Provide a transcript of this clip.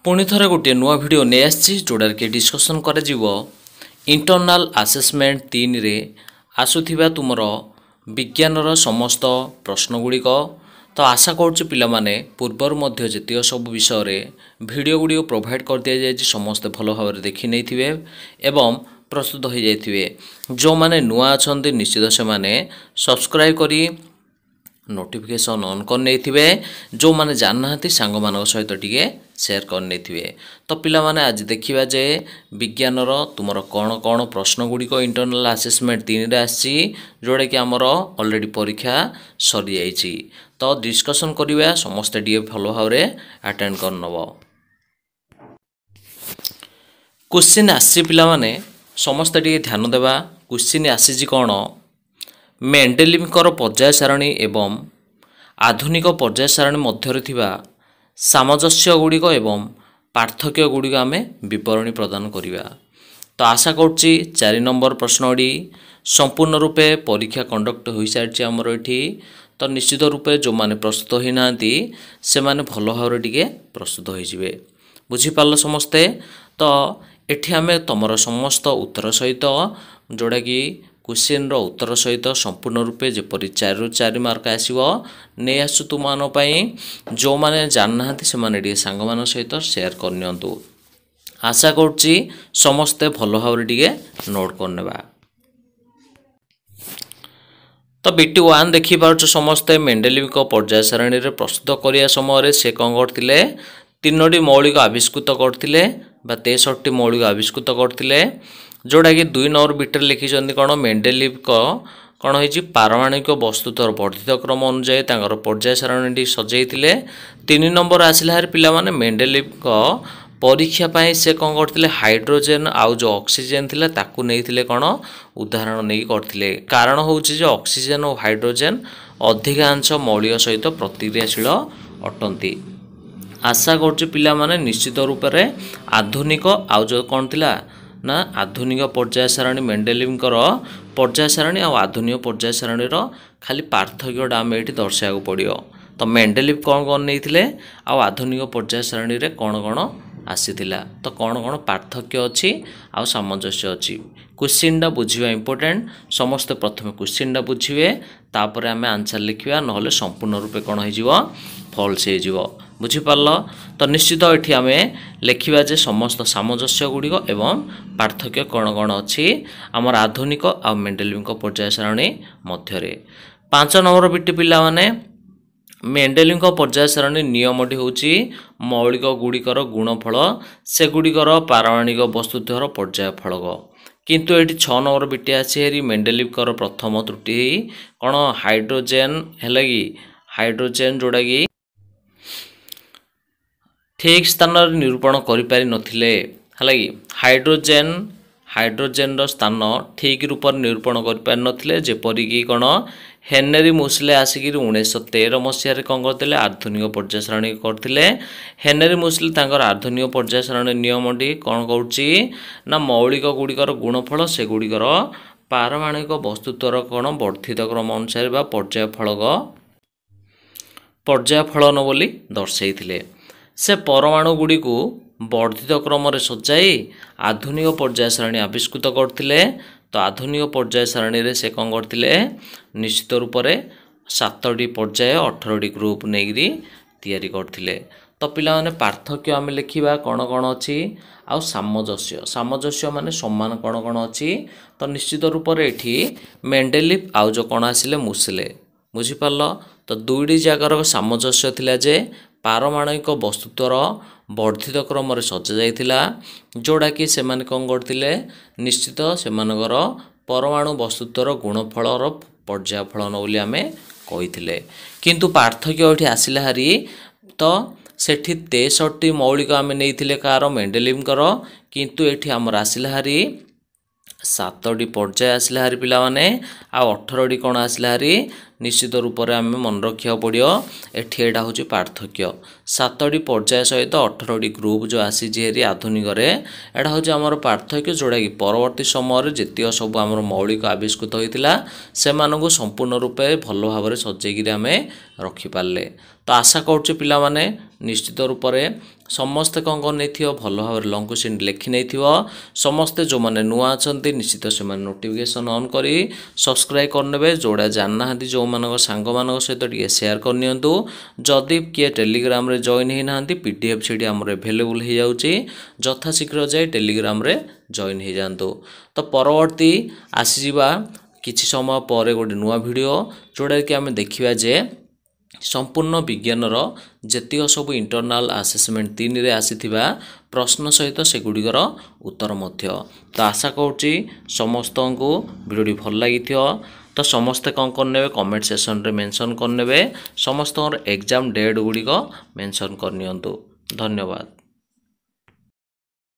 पुणी थरे गोटे नुआ भिडियो नहीं आसी जोड़ार के डिस्कसन कर इंटरनाल आसेसमेंट 3 रे आसुथिबा तुमर विज्ञानर समस्त प्रश्नगुड़िक तो आशा करुच्ची पिला माने पूर्वर मध्य जतिय सब विषय रे भिडियो गुड़ी प्रोवाइड कर दिया जाए समस्ते भल भाव देखी नहीं थे एवं प्रस्तुत हो जाइए। जो माने नुआ अच्छा निश्चित से माने सब्सक्राइब करी नोटिफिकेशन ऑन कर नहीं थे जो माने जानना सांग मान सहित टिके शेयर कर नहीं थे। तो पिला माने आज देखिबा जे विज्ञानर तुमर कौन कौन प्रश्न गुड़िक इंटरनल असेसमेंट 3 रे आसी जोड़ा कि आमर ऑलरेडी परीक्षा सरी जाइए। तो डिस्कशन करिबा समस्त टिके भल भाव अटेंड कर नब। क्वेश्चन आसी पिला माने समस्त टिके ध्यान देवा। क्वेश्चन आसी कौन मेंडेलिवकर पर्याय सारणी एवं आधुनिक पर्याय सारणी मध्य थिबा सामंजस्य गुड़िक एवं पार्थक्य गुड़िक आमे विवरणी प्रदान करिबा। तो आशा करुच्ची 4 नंबर प्रश्नटी संपूर्ण रूपे परीक्षा कंडक्ट हो सारी आमर ये। तो निश्चित रूपे जो माने प्रस्तुत होना से माने भल भाव टिके प्रस्तुत हो बुझीपार समस्ते। तो एठी आमे तमर समस्त उत्तर सहित जोड़ा कि क्वेश्चन उत्तर सहित संपूर्ण रूपे जेपरी 4 ରୁ 4 मार्क आसो नहीं आसु तुम जो माने जानना से माने टिके सांग मान सहित शेयर करनियंतु। आशा करुच्ची समस्ते भल भाव टिके नोट करनेबा। तो बीटी 1 देखि पारुछ समस्ते मेंडेलिवक पर्याय सारणी रे प्रस्तुत करिया समय से कौन करथिले 3टी मौलिक आविष्कृत करथिले बा 63टी मौलिक आविष्कृत करथिले जोड़ा कि 2 नंबर बिटर लिखिं कौन मेंडेलिव कौन हो पारमाणिक वस्तुतर वर्धित क्रम अनुजाई पर्याय सारणी सजाइले। 3 नंबर आसला पिला माने मेंडेलिव परीक्षा पाई से कौन करथिले हाइड्रोजेन आउ जो ऑक्सीजन थिला ताकू नहीं कौन उदाहरण नहीं करथिले। कारण होउछि जो ऑक्सीजन और हाइड्रोजेन अधिकांश मौलिक सहित प्रतिक्रियाशील अटंती। आशा करुच्ची पिला माने निश्चित रूप से आधुनिक आउ जो कौन थिला ना आधुनिक पर्याय सारणी मेंडेलिवकर पर्याय सारणी और आधुनिक पर्याय सारणी खाली पार्थक्यटा आम ये दर्शाया पड़ो। तो मेंडेलिव कौन कौन नहीं आउ आधुनिक पर्याय सारणी रे कौन कौन आसीथिला तो कौन कौन पार्थक्य अच्छी आउ सामंजस्य अच्छी। क्वेश्चनटा बुझा इंपोर्टेंट समस्ते प्रथम क्वेश्चनटा बुझे तापर आम आंसर लिखा ना संपूर्ण रूपे कौन हो फॉल्स हो बुझीपार। तो निश्चित ये आम लिखा जे समस्त सामंजस्य गुड़िक एवं पार्थक्य कौन कौन अच्छी आमर आधुनिक आ मेंडेलिवक पर्याय सारणी मध्य। 5 नंबर बिटी पिला माने मेंडेलिवक पर्याय सारणी नियमटी होची मौलिक गुड़िकर गुणफल से गुड़िकर पारमाणिक वस्तुत्वर पर्याय फलक। किंतु ये 6 नंबर बिटी आसी मेंडेलिवकर प्रथम त्रुटि कौन हाइड्रोजेन है कि हाइड्रोजेन जोड़ा कि ठीक स्थान निरूपण करि नथिले है कि हाइड्रोजेन स्थान ठीक रूप निरूपण करि नथिले। जेपरिक कौन हेनरी मुसले आसिक 1913 मसीह कौन करते आधुनिक पर्याय सारणी करते। हेनरी मुसले तांकर आधुनिक पर्याय सारणी नियमटी कौन करुच्ची ना मौलिक गुड़िकर गुणफल से गुड़िकर पारमाणिक वस्तुत्वर कौन वर्धित क्रम अनुसार बा पर्याय फलन बोली दर्शाई। से परमाणु गुड़ी को वर्धित क्रम सजाई आधुनिक पर्याय सारणी आविष्कृत करथिले। तो आधुनिक पर्याय सारणी रे से कौन करथिले निश्चित रूप से 7टी पर्याय 18टी ग्रुप नेगिरी तैयारी करथिले। तो पिला माने पार्थक्य आम लिखा कौन कौन अच्छी आउ सामंजस्य माने सम्मान कौन कौन अच्छी। तो निश्चित रूप से एठी मेंडेलिव आउ जो कौन आसिले मुसले बुझीपार। तो 2टी जगार सामंजस्य थिला जे पारमाणिक वस्तुत्वर वर्धित क्रम सजा जाइथिला जोड़ा कि से माने कौन करथिले निश्चित से मानकर परमाणु वस्तुत्वर गुणफलर पर्याय फलन बोली आमे कहिथिले। किंतु पार्थक्य ये आसिला हारी तो सेठी 63टी मौलिक आमे नैथिले कार मेंडेलिवकर किंतु एठी हमर आसिला हारी 7टी पर्याय आसिला हारी पिला माने आ 18टी कौन आसिला हारी निश्चित रूप से आम मन रखा पड़ो। एटा हूँ पार्थक्य 7टी पर्याय सहित 18टी ग्रुप जो आसी आधुनिक एटा हूँ आमर पार्थक्य जोड़ा कि परवर्ती समय जितिक सब आम मौलिक आविष्कृत होता से संपूर्ण रूपे भल भाव सजेक आम रखिपारे। तो आशा करुच्चे पिला माने निश्चित रूप से ସମସ୍ତେ କ'ଣ କରିନେଇଥିବ ଭଲ ଭାବରେ ଲଙ୍ଗ କ୍ୱେଶ୍ଚିନ୍ ଲେଖି ନେଇଥିବ। ସମସ୍ତେ ଯେଉଁମାନେ ନୂଆ ଅଛନ୍ତି ନିଶ୍ଚିତ ସେମାନେ ନୋଟିଫିକେସନ୍ ଅନ୍ କରି ସବସ୍କ୍ରାଇବ୍ କରିନେବେ। ଯେଉଁଟା ଜାଣିନାହାନ୍ତି ଯେଉଁମାନଙ୍କ ସାଙ୍ଗମାନଙ୍କ ସହିତ ଟିକେ ସେୟାର କରିନିଅନ୍ତୁ। ଯଦି କିଏ ଟେଲିଗ୍ରାମରେ ଜଏନ୍ ହେଇନାହାନ୍ତି PDF ସେଠି ଆମର ଆଭେଲେବୁଲ୍ ହେଇଯାଉଛି। ଯଥାଶୀଘ୍ର ଯାଇ ଟେଲିଗ୍ରାମରେ ଜଏନ୍ ହେଇଯାଆନ୍ତୁ। ତ ପରବର୍ତ୍ତୀ ଆସିଯିବା କିଛି ସମୟ ପରେ ଗୋଟେ ନୂଆ ଭିଡ଼ିଓ ଯେଉଁଟାକି ଆମେ ଦେଖିବା ଯେ ସମ୍ପୂର୍ଣ୍ଣ ବିଜ୍ଞାନର ଯେତିକ ସବୁ ଇଣ୍ଟରନାଲ୍ ଆସେସମେଣ୍ଟ 3ରେ ଆସିଥିବା ପ୍ରଶ୍ନ ସହିତ ସେଗୁଡ଼ିକର ଉତ୍ତର ମଧ୍ୟ। ତ ଆଶା କରୁଛି ସମସ୍ତଙ୍କୁ ଭିଡ଼ିଓଟି ଭଲ ଲାଗିଥିବ। ତ ସମସ୍ତେ କ'ଣ କରିନେବେ କମେଣ୍ଟ ସେକ୍ସନରେ ମେନସନ୍ କରିନେବେ। ସମସ୍ତଙ୍କର ଏକ୍ଜାମ୍ ଡେଟ୍ ଗୁଡ଼ିକ ମେନସନ୍ କରିନିଅନ୍ତୁ। ଧନ୍ୟବାଦ।